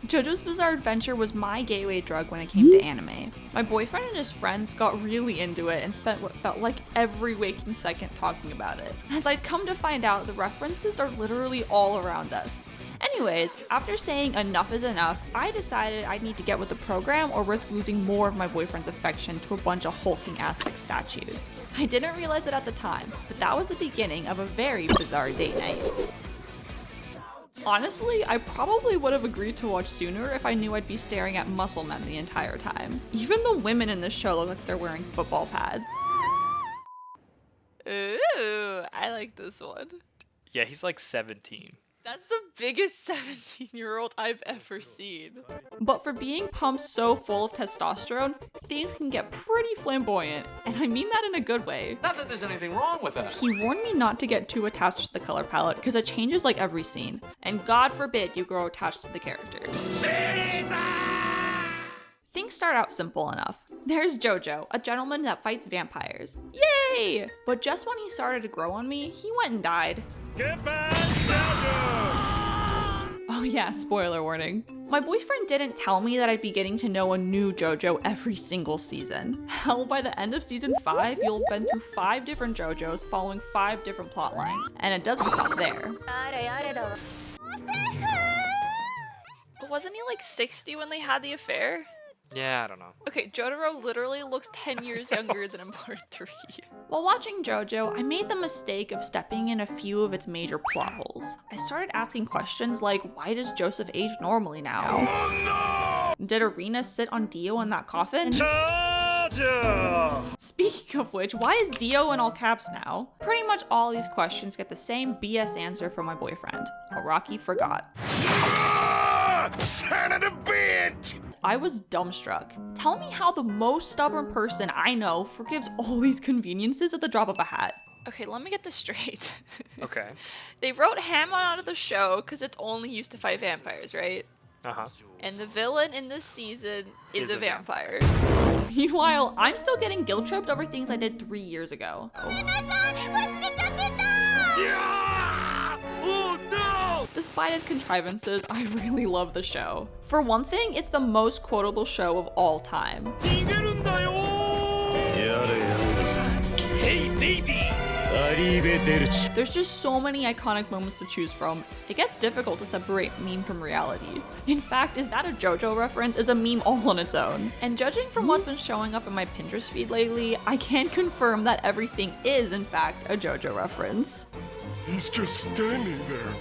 JoJo's Bizarre Adventure was my gateway drug when it came to anime. My boyfriend and his friends got really into it and spent what felt like every waking second talking about it. As I'd come to find out, the references are literally all around us. Anyways, after saying enough is enough, I decided I'd need to get with the program or risk losing more of my boyfriend's affection to a bunch of hulking Aztec statues. I didn't realize it at the time, but that was the beginning of a very bizarre date night. Honestly, I probably would have agreed to watch sooner if I knew I'd be staring at muscle men the entire time. Even the women in this show look like they're wearing football pads. Ooh, I like this one. Yeah, he's like 17. That's the biggest 17-year-old I've ever seen. But for being pumped so full of testosterone, things can get pretty flamboyant, and I mean that in a good way. Not that there's anything wrong with that. He warned me not to get too attached to the color palette because it changes like every scene, and God forbid you grow attached to the characters. Things start out simple enough. There's Jojo, a gentleman that fights vampires. Yay! But just when he started to grow on me, he went and died. Get back, Jojo! Oh yeah, spoiler warning. My boyfriend didn't tell me that I'd be getting to know a new Jojo every single season. Hell, by the end of season 5, you'll have been through 5 different Jojos following 5 different plot lines, and it doesn't stop there. But wasn't he like 60 when they had the affair? Yeah, I don't know. Okay, Jotaro literally looks 10 years younger than in part 3. While watching Jojo, I made the mistake of stepping in a few of its major plot holes. I started asking questions like, why does Joseph age normally now? Oh, no! Did Arena sit on Dio in that coffin? Jojo! Speaking of which, why is Dio in all caps now? Pretty much all these questions get the same BS answer from my boyfriend. Araki forgot. Son of a bitch! I was dumbstruck. Tell me how the most stubborn person I know forgives all these conveniences at the drop of a hat. Okay, let me get this straight. Okay. They wrote Hamon out of the show because it's only used to fight vampires, right? Uh-huh. And the villain in this season is a vampire. Meanwhile, I'm still getting guilt tripped over things I did 3 years ago. Oh no! Despite its contrivances, I really love the show. For one thing, it's the most quotable show of all time. Hey baby! There's just so many iconic moments to choose from, it gets difficult to separate meme from reality. In fact, is that a Jojo reference is a meme all on its own. And judging from what's been showing up in my Pinterest feed lately, I can confirm that everything is in fact a Jojo reference. He's just standing there,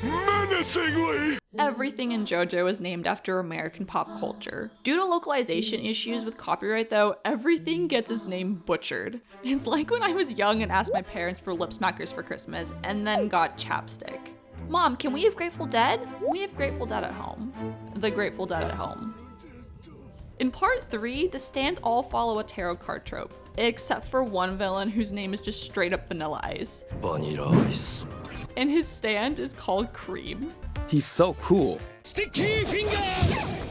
menacingly! Everything in JoJo is named after American pop culture. Due to localization issues with copyright though, everything gets its name butchered. It's like when I was young and asked my parents for lip smackers for Christmas and then got chapstick. Mom, can we have Grateful Dead? We have Grateful Dead at home. The Grateful Dead at home. In part 3, the stands all follow a tarot card trope, except for one villain whose name is just straight up Vanilla Ice. Vanilla Ice. And his stand is called Cream. He's so cool. Sticky finger!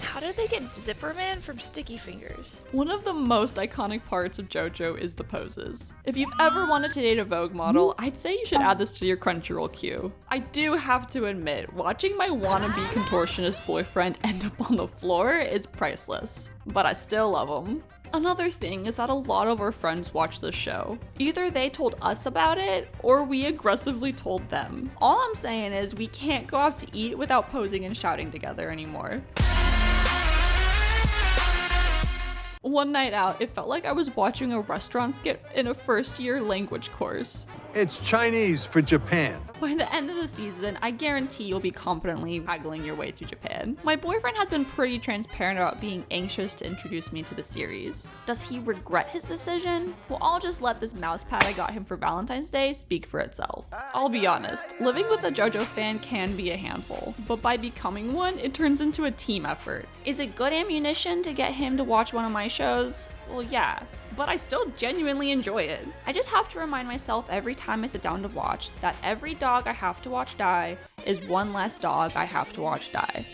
How did they get Zipper Man from Sticky Fingers? One of the most iconic parts of JoJo is the poses. If you've ever wanted to date a Vogue model, I'd say you should add this to your Crunchyroll queue. I do have to admit, watching my wannabe contortionist boyfriend end up on the floor is priceless, but I still love him. Another thing is that a lot of our friends watch this show. Either they told us about it, or we aggressively told them. All I'm saying is we can't go out to eat without posing and shouting together anymore. One night out, it felt like I was watching a restaurant skit in a first-year language course. It's Chinese for Japan. By the end of the season, I guarantee you'll be confidently haggling your way through Japan. My boyfriend has been pretty transparent about being anxious to introduce me to the series. Does he regret his decision? Well, I'll just let this mousepad I got him for Valentine's Day speak for itself. I'll be honest, living with a JoJo fan can be a handful, but by becoming one, it turns into a team effort. Is it good ammunition to get him to watch one of my shows? Well, yeah. But I still genuinely enjoy it. I just have to remind myself every time I sit down to watch that every dog I have to watch die is one less dog I have to watch die.